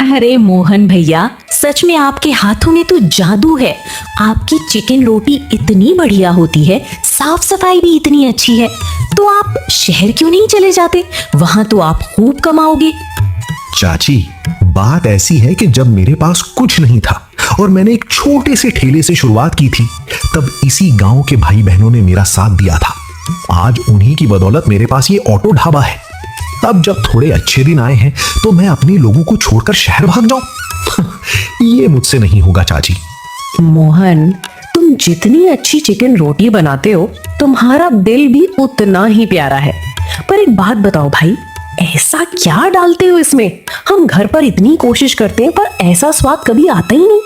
अरे मोहन भैया, सच में आपके हाथों में तो जादू है। आपकी चिकन रोटी इतनी बढ़िया होती है, साफ सफाई भी इतनी अच्छी है। तो आप शहर क्यों नहीं चले जाते? वहां तो आप खूब कमाओगे। चाची, बात ऐसी है कि जब मेरे पास कुछ नहीं था और मैंने एक छोटे से ठेले से शुरुआत की थी, तब इसी गांव के भाई बहनों ने मेरा साथ दिया था। आज उन्हीं की बदौलत मेरे पास ये ऑटो ढाबा है। अब जब थोड़े अच्छे दिन आए हैं तो मैं अपने लोगों को छोड़कर शहर भाग जाऊं? ये मुझसे नहीं होगा चाची। मोहन, तुम जितनी अच्छी चिकन रोटी बनाते हो, तुम्हारा दिल भी उतना ही प्यारा है। पर एक बात बताओ भाई, ऐसा क्या डालते हो इसमें? हम घर पर इतनी कोशिश करते हैं पर ऐसा स्वाद कभी आता ही नहीं।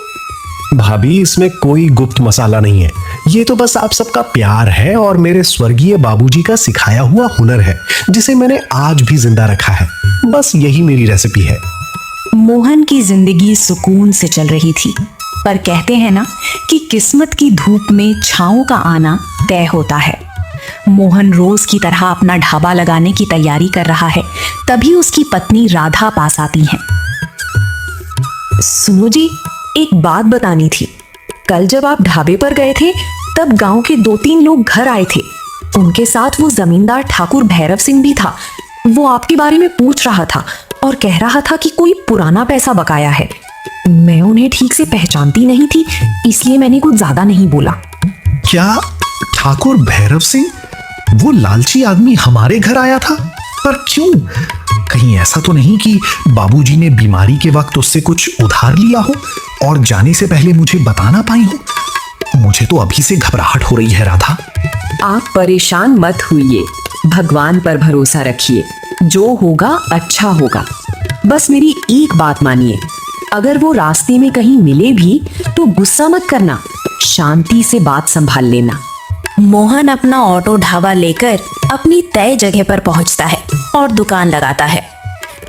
भाभी, इसमें कोई गुप्त मसाला नहीं है। ये तो बस आप सबका प्यार है और मेरे स्वर्गीय बाबूजी का सिखाया हुआ हुनर है, जिसे मैंने आज भी जिंदा रखा है। बस यही मेरी रेसिपी है। मोहन की जिंदगी सुकून से चल रही थी, पर कहते हैं ना कि किस्मत की धूप में छांव का आना तय होता है। मोहन रोज की तरह अपना ढाबा लगाने की तैयारी कर रहा है, तभी उसकी पत्नी राधा पास आती हैं। सुनो जी, एक बात बतानी थी। कल जब आप ढाबे पर गए थे, तब गांव के 2-3 लोग घर आए थे। उनके साथ वो जमींदार ठाकुर भैरव सिंह भी था। वो आपके बारे में पूछ रहा था और कह रहा था कि कोई पुराना पैसा बकाया है। मैं उन्हें ठीक से पहचानती नहीं थी, इसलिए मैंने कुछ ज्यादा नहीं बोला। क्या ठाकुर भैरव सिंह, वो लालची आदमी हमारे घर आया था? पर क्यों? कहीं ऐसा तो नहीं कि बाबूजी ने बीमारी के वक्त उससे कुछ उधार लिया हो और जाने से पहले मुझे बता ना पाई हो? मुझे तो अभी से घबराहट हो रही है राधा। आप परेशान मत होइए, भगवान पर भरोसा रखिए। जो होगा अच्छा होगा। बस मेरी एक बात मानिए, अगर वो रास्ते में कहीं मिले भी तो गुस्सा मत करना, शांति से बात संभाल लेना। मोहन अपना ऑटो ढाबा लेकर अपनी तय जगह पर पहुंचता है और दुकान लगाता है।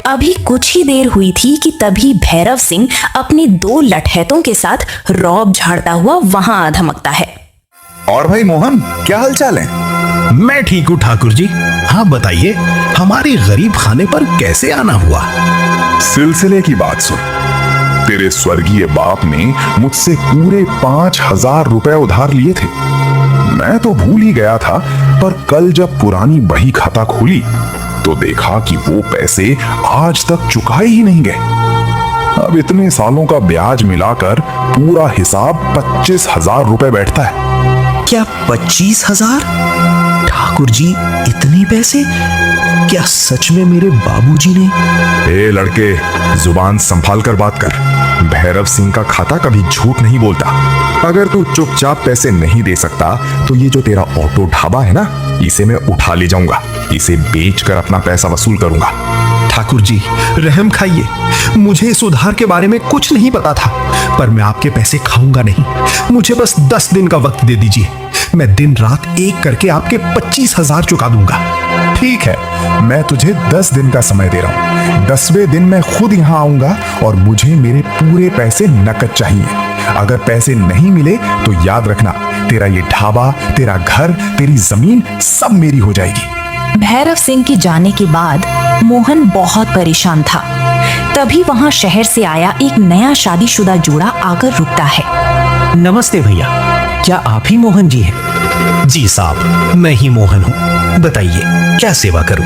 अभी कुछ ही देर हुई थी कि तभी भैरव सिंह अपने 2 लठैतों के साथ रौब झाड़ता हुआ वहां आ धमकता है। और भाई मोहन, क्या हालचाल है? मैं ठीक हूँ ठाकुर जी। हाँ बताइए, हमारे गरीब खाने पर कैसे आना हुआ? सिलसिले की बात सुन। तेरे स्वर्गीय बाप ने मुझसे पूरे 5,000 रुपए उधार लिए थे। मैं तो भूल ही गया था, पर कल जब पुरानी बही खाता खोली तो देखा कि वो पैसे आज तक चुकाए ही नहीं गए। अब इतने सालों का ब्याज मिलाकर पूरा हिसाब 25,000 रुपए बैठता है। क्या 25,000? ठाकुर जी, इतने पैसे? क्या सच में मेरे बाबूजी ने? ए लड़के, जुबान संभाल कर बात कर। भैरव सिंह का खाता कभी झूठ नहीं बोलता। अगर तू चुपचाप पैसे नहीं दे सकता तो ये जो तेरा ऑटो ढाबा है ना, इसे मैं उठा ले जाऊंगा। इसे बेचकर अपना पैसा वसूल करूंगा। ठाकुर जी, रहम खाइए। मुझे इस उधार के बारे में कुछ नहीं पता था, पर मैं आपके पैसे खाऊंगा नहीं। मुझे बस 10 दिन का वक्त दे दीजिए। मैं दिन रात एक करके आपके 25,000 चुका दूंगा। ठीक है, मैं तुझे 10 दिन का समय दे रहा हूँ। 10वें दिन मैं खुद यहाँ आऊंगा और मुझे मेरे पूरे पैसे नकद चाहिए। अगर पैसे नहीं मिले तो याद रखना, तेरा ये ढाबा, तेरा घर, तेरी जमीन सब मेरी हो जाएगी। भैरव सिंह के जाने के बाद मोहन बहुत परेशान था। तभी वहां शहर से आया एक नया शादीशुदा जोड़ा आकर रुकता है। नमस्ते भैया, क्या आप ही मोहन जी हैं? जी साहब, मैं ही मोहन हूँ। बताइए, क्या सेवा करूँ?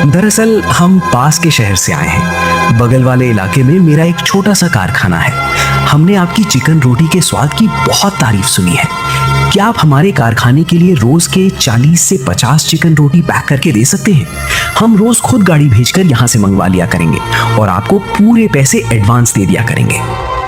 दरअसल हम पास के शहर से आए हैं। बगल वाले इलाके में मेरा एक छोटा सा कारखाना है। हमने आपकी चिकन रोटी के स्वाद की बहुत तारीफ सुनी है। क्या आप हमारे कारखाने के लिए रोज के 40 से 50 चिकन रोटी पैक करके दे सकते हैं? हम रोज खुद गाड़ी भेजकर यहाँ से मंगवा लिया करेंगे और आपको पूरे पैसे एडवांस दे दिया करेंगे।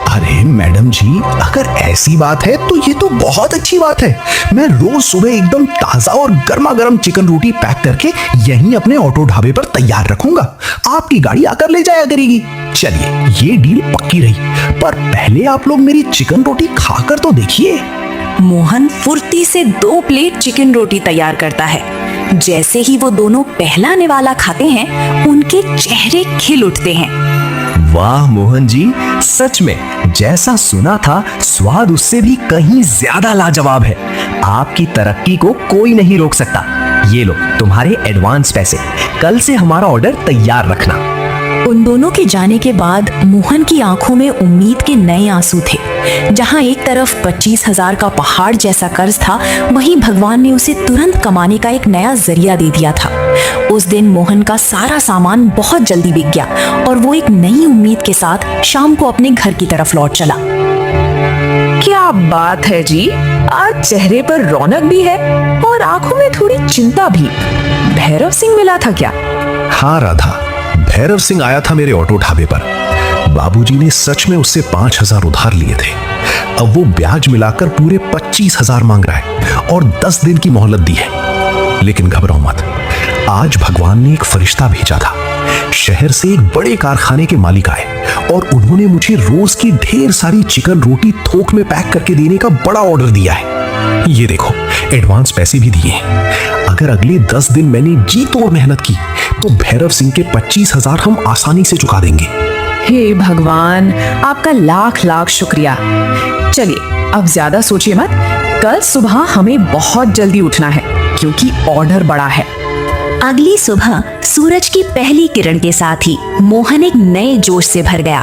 अरे मैडम जी, अगर ऐसी बात है तो ये तो बहुत अच्छी बात है। मैं रोज सुबह एकदम ताजा और गर्मा गर्म चिकन रोटी पैक करके यहीं अपने ऑटो ढाबे पर तैयार रखूंगा। आपकी गाड़ी आकर ले जाया करेगी। चलिए, ये डील पक्की रही। पर पहले आप लोग मेरी चिकन रोटी खाकर तो देखिए। मोहन फुर्ती से 2 प्लेट चिकन रोटी तैयार करता है। जैसे ही वो दोनों पहला निवाला खाते हैं, उनके चेहरे खिल उठते हैं। वाह मोहन जी, सच में जैसा सुना था, स्वाद उससे भी कहीं ज्यादा लाजवाब है। आपकी तरक्की को कोई नहीं रोक सकता। ये लो तुम्हारे एडवांस पैसे। कल से हमारा ऑर्डर तैयार रखना। उन दोनों के जाने के बाद मोहन की आंखों में उम्मीद के नए आंसू थे। जहां एक तरफ 25,000 का पहाड़ जैसा कर्ज था, वहीं भगवान ने उसे तुरंत कमाने का एक नया जरिया दे दिया था। उस दिन मोहन का सारा सामान बहुत जल्दी बिक गया और वो एक नई उम्मीद के साथ शाम को अपने घर की तरफ लौट चला। क्या बात है जी, आज चेहरे पर रौनक भी है और आंखों में थोड़ी चिंता भी। भैरव सिंह मिला था क्या? हाँ राधा, भैरव सिंह आया था मेरे ऑटो ढाबे पर। बाबूजी ने सच में उससे 5,000 उधार लिए थे। अब वो ब्याज मिलाकर पूरे 25,000 मांग रहा है और 10 दिन की मोहलत दी है। लेकिन घबराओ मत, आज भगवान ने एक फरिश्ता भेजा था। शहर से एक बड़े कारखाने के मालिक आए और उन्होंने मुझे रोज की ढेर सारी चिकन रोटी थोक में पैक करके देने का बड़ा ऑर्डर दिया है। ये देखो, एडवांस पैसे भी दिए हैं। अगर अगले 10 दिन मैंने जी तोड़ मेहनत की तो भैरव सिंह के 25,000 हम आसानी से चुका देंगे। हे भगवान, आपका लाख लाख शुक्रिया। चलिए अब ज्यादा सोचिए मत, कल सुबह हमें बहुत जल्दी उठना है क्योंकि ऑर्डर बड़ा है। अगली सुबह सूरज की पहली किरण के साथ ही मोहन एक नए जोश से भर गया।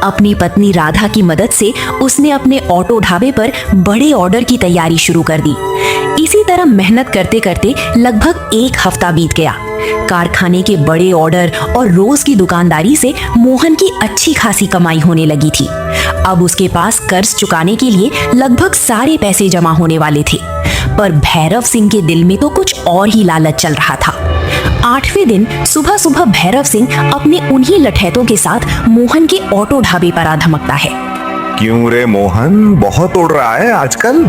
अपनी पत्नी राधा की मदद से उसने अपने ऑटो ढाबे पर बड़े ऑर्डर की तैयारी शुरू कर दी। इसी तरह मेहनत करते करते लगभग 1 हफ्ता बीत गया। कारखाने के बड़े ऑर्डर और रोज की दुकानदारी से मोहन की अच्छी खासी कमाई होने लगी थी। अब उसके पास कर्ज चुकाने के लिए लगभग सारे पैसे जमा होने वाले थे। पर भैरव सिंह के दिल में तो कुछ और ही लालच चल रहा था। 8वें दिन सुबह सुबह भैरव सिंह अपने उन्हीं लठैतों के साथ मोहन के ऑटो ढाबे पर आ धमकता है। क्यों रे मोहन, बहुत उड़ रहा है आजकल।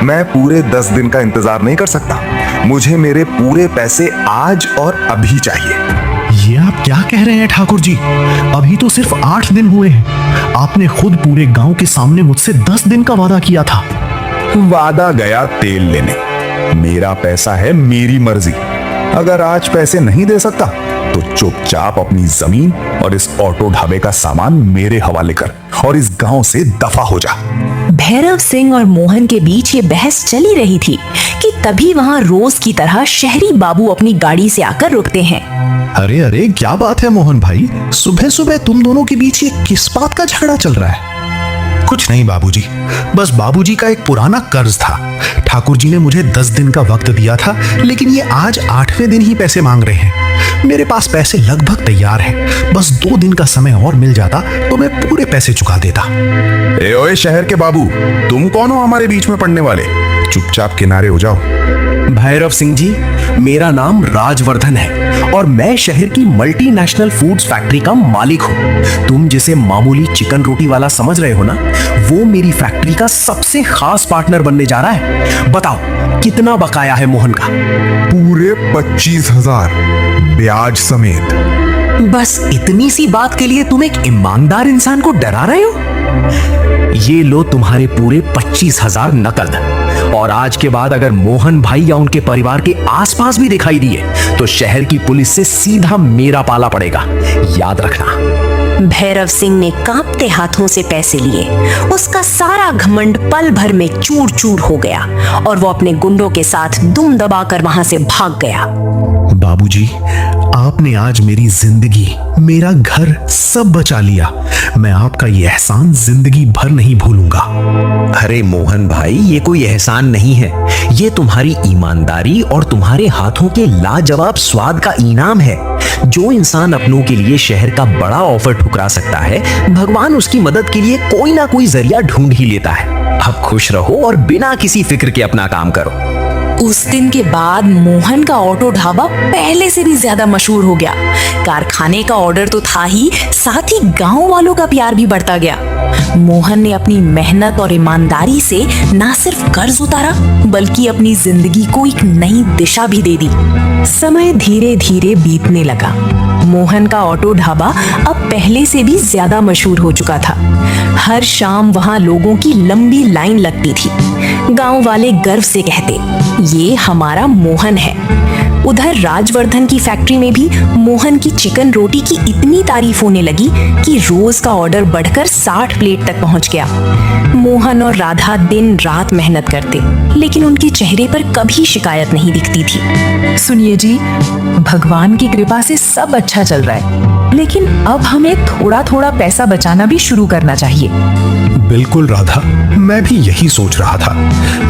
मैं पूरे 10 दिन का इंतजार नहीं कर सकता। मुझे मेरे पूरे पैसे आज और अभी चाहिए। ये आप क्या कह रहे हैं ठाकुर जी? अभी तो सिर्फ 8 दिन हुए हैं। आपने खुद पूरे गांव के सामने मुझसे 10 दिन का वादा किया था। वादा गया तेल लेने। मेरा पैसा है, मेरी मर्जी। अगर आज पैसे नहीं दे सकता तो चुपचाप अपनी जमीन और इस ऑटो ढाबे का सामान मेरे हवाले कर और इस गांव से दफा हो जा। भैरव सिंह और मोहन के बीच ये बहस चली रही थी कि तभी वहां रोज की तरह शहरी बाबू अपनी गाड़ी से आकर रुकते हैं। अरे अरे, क्या बात है मोहन भाई, सुबह सुबह तुम दोनों के बीच ये किस बात का झगड़ा चल रहा है? कुछ नहीं बाबूजी, बस बाबूजी का एक पुराना कर्ज था। ठाकुर जी ने मुझे 10 दिन का वक्त दिया था, लेकिन ये आज 8वें दिन ही पैसे मांग रहे हैं। मेरे पास पैसे लगभग तैयार हैं। बस 2 दिन का समय और मिल जाता तो मैं पूरे पैसे चुका देता। ए ओए शहर के बाबू, तुम कौन हो हमारे बीच में पड़ने वाले? चुपचाप किनारे हो जाओ। भैरव सिंह जी, मेरा नाम राजवर्धन है और मैं शहर की मल्टीनेशनल फूड्स फैक्ट्री का मालिक हूँ। तुम जिसे मामूली चिकन रोटी वाला समझ रहे हो ना, वो मेरी फैक्ट्री का सबसे खास पार्टनर बनने जा रहा है। बताओ कितना बकाया है मोहन का? पूरे 25,000 ब्याज समेत। बस इतनी सी बात के लिए तुम एक ईमानदार इंसान को डरा रहे हो? ये लो तुम्हारे पूरे 25,000 नकद। और आज के बाद अगर मोहन भाई या उनके परिवार के आसपास भी दिखाई दिए तो शहर की पुलिस से सीधा मेरा पाला पड़ेगा, याद रखना। भैरव सिंह ने कांपते हाथों से पैसे लिए। उसका सारा घमंड पल भर में चूर चूर हो गया और वो अपने गुंडों के साथ दुम दबाकर वहां से भाग गया। बाबूजी, आपने आज मेरी जिंदगी, मेरा घर सब बचा लिया। मैं आपका ये एहसान जिंदगी भर नहीं भूलूंगा। अरे मोहन भाई, ये कोई एहसान नहीं है, ये तुम्हारी ईमानदारी और तुम्हारे हाथों के लाजवाब स्वाद का इनाम है। जो इंसान अपनों के लिए शहर का बड़ा ऑफर ठुकरा सकता है, भगवान उसकी मदद के लिए कोई ना कोई जरिया ढूंढ ही लेता है। अब खुश रहो और बिना किसी फिक्र के अपना काम करो। उस दिन के बाद मोहन का ऑटो ढाबा पहले से भी ज्यादा मशहूर हो गया। कारखाने का ऑर्डर तो था ही, साथ ही गांव वालों का प्यार भी बढ़ता गया। मोहन ने अपनी मेहनत और ईमानदारी से ना सिर्फ कर्ज उतारा, बल्कि अपनी जिंदगी को एक नई दिशा भी दे दी। समय धीरे धीरे बीतने लगा। मोहन का ऑटो ढाबा अब पहले से भी ज्यादा मशहूर हो चुका था। हर शाम वहां लोगों की लंबी लाइन लगती थी। गांव वाले गर्व से कहते, ये हमारा मोहन है। उधर राजवर्धन की फैक्ट्री में भी मोहन की चिकन रोटी की इतनी तारीफ होने लगी कि रोज का ऑर्डर बढ़कर 60 प्लेट तक पहुंच गया। मोहन और राधा दिन रात मेहनत करते, लेकिन उनके चेहरे पर कभी शिकायत नहीं दिखती थी। सुनिए जी, भगवान की कृपा से सब अच्छा चल रहा है, लेकिन अब हमें थोड़ा थोड़ा पैसा बचाना भी शुरू करना चाहिए। बिल्कुल राधा, मैं भी यही सोच रहा था।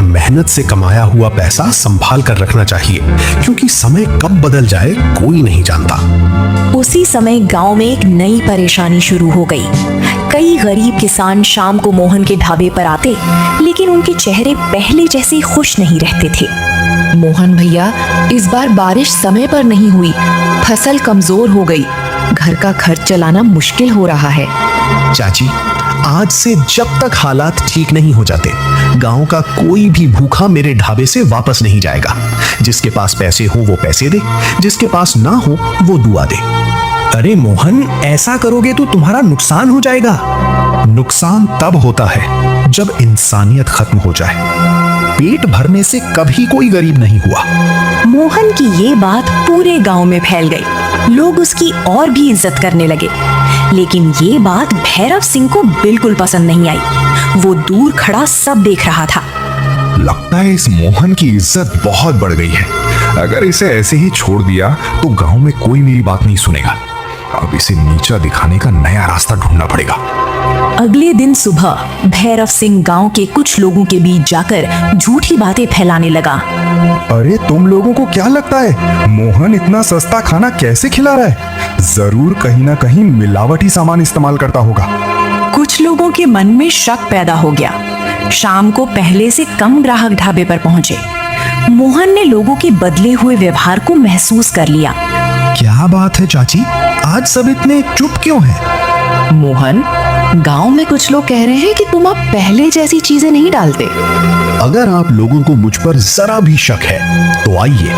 मेहनत से कमाया हुआ पैसा संभाल कर रखना चाहिए, क्योंकि समय कब बदल जाए कोई नहीं जानता। उसी समय गांव में एक नई परेशानी शुरू हो गई। कई गरीब किसान शाम को मोहन के ढाबे पर आते, लेकिन उनके चेहरे पहले जैसे खुश नहीं रहते थे। मोहन भैया, इस बार बारिश समय पर नहीं हुई, फसल कमजोर हो गई, घर का खर्च चलाना मुश्किल हो रहा है। चाची, आज से जब तक हालात ठीक नहीं हो जाते, गांव का कोई भी भूखा मेरे ढाबे से वापस नहीं जाएगा। जिसके पास पैसे हो वो पैसे दे, जिसके पास ना हो वो दुआ दे। अरे मोहन, ऐसा करोगे तो तुम्हारा नुकसान हो जाएगा। नुकसान तब होता है जब इंसानियत खत्म हो जाए। पेट भरने से कभी कोई गरीब नहीं हुआ। मोहन की ये बात पूरे गांव में फैल गई। लोग उसकी और भी इज्जत करने लगे। लेकिन ये बात भैरव सिंह को बिल्कुल पसंद नहीं आई। वो दूर खड़ा सब देख रहा था। लगता है इस मोहन की इज्जत बहुत बढ़ गई है। अगर इसे ऐसे ही छोड़ दिया तो गांव में कोई मेरी बात नहीं सुनेगा। अब इसे नीचा दिखाने का नया रास्ता ढूंढना पड़ेगा। अगले दिन सुबह भैरव सिंह गांव के कुछ लोगों के बीच जाकर झूठी बातें फैलाने लगा। अरे तुम लोगों को क्या लगता है मोहन इतना सस्ता खाना कैसे खिला रहा है? जरूर कहीं ना कहीं मिलावटी सामान इस्तेमाल करता होगा। कुछ लोगों के मन में शक पैदा हो गया। शाम को पहले से कम ग्राहक ढाबे पर पहुंचे। मोहन ने लोगों के बदले हुए व्यवहार को महसूस कर लिया। क्या बात है चाची, आज सब इतने चुप क्यों हैं? मोहन, गांव में कुछ लोग कह रहे हैं कि तुम अब पहले जैसी चीजें नहीं डालते। अगर आप लोगों को मुझ पर जरा भी शक है तो आइए,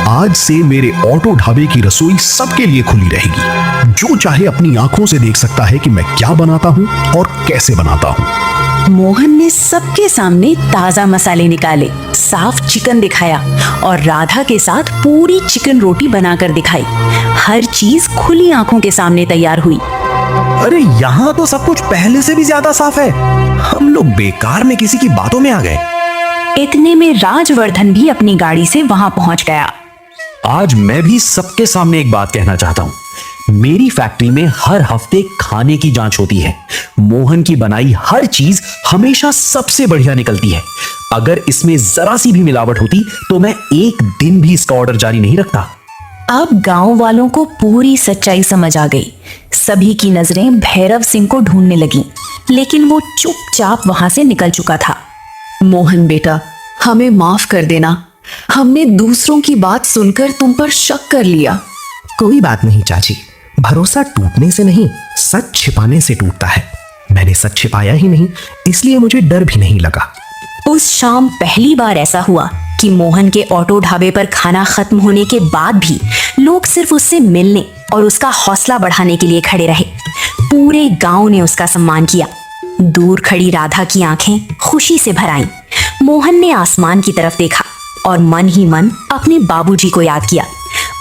आज से मेरे ऑटो ढाबे की रसोई सबके लिए खुली रहेगी। जो चाहे अपनी आंखों से देख सकता है कि मैं क्या बनाता हूँ और कैसे बनाता हूँ। मोहन ने सबके सामने ताजा मसाले निकाले, साफ चिकन दिखाया और राधा के साथ पूरी चिकन रोटी बनाकर दिखाई। हर चीज खुली आंखों के सामने तैयार हुई। अरे यहाँ तो सब कुछ पहले से भी ज्यादा साफ है। हम लोग बेकार में किसी की बातों में आ गए। इतने में राजवर्धन भी अपनी गाड़ी से वहां पहुंच गया। आज मैं भी सबके सामने एक बात कहना चाहता हूँ। मेरी फैक्ट्री में हर हफ्ते खाने की जांच होती है। मोहन की बनाई हर चीज हमेशा सबसे बढ़िया निकलती है। अगर इसमें जरा सी भी मिलावट होती तो मैं एक दिन भी इसका ऑर्डर जारी नहीं रखता। अब गांव वालों को पूरी सच्चाई समझ आ गई। सभी की नजरें भैरव सिंह को ढूंढने लगी, लेकिन वो चुपचाप वहां से निकल चुका था। मोहन बेटा, हमें माफ कर देना। हमने दूसरों की बात सुनकर तुम पर शक कर लिया। कोई बात नहीं चाची, भरोसा टूटने से नहीं, सच छिपाने से टूटता है। मैंने सच छिपाया ही नहीं, इसलिए मुझे डर भी नहीं लगा। उस शाम पहली बार ऐसा हुआ कि मोहन के ऑटो ढाबे पर खाना खत्म होने के बाद भी लोग सिर्फ उससे मिलने और उसका हौसला बढ़ाने के लिए खड़े रहे। पूरे गांव ने उसका सम्मान किया। दूर खड़ी राधा की आंखें खुशी से भर आईं। मोहन ने आसमान की तरफ देखा और मन ही मन अपने बाबूजी को याद किया।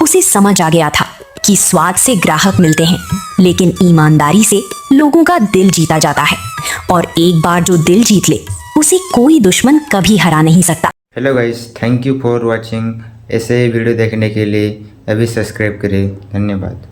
उसे समझ आ गया था कि स्वाद से ग्राहक मिलते हैं, लेकिन ईमानदारी से लोगों का दिल जीता जाता है। और एक बार जो दिल जीत ले, उसे कोई दुश्मन कभी हरा नहीं सकता। Hello guys, thank you for watching. ऐसे ही वीडियो देखने के लिए अभी सब्सक्राइब करें। धन्यवाद।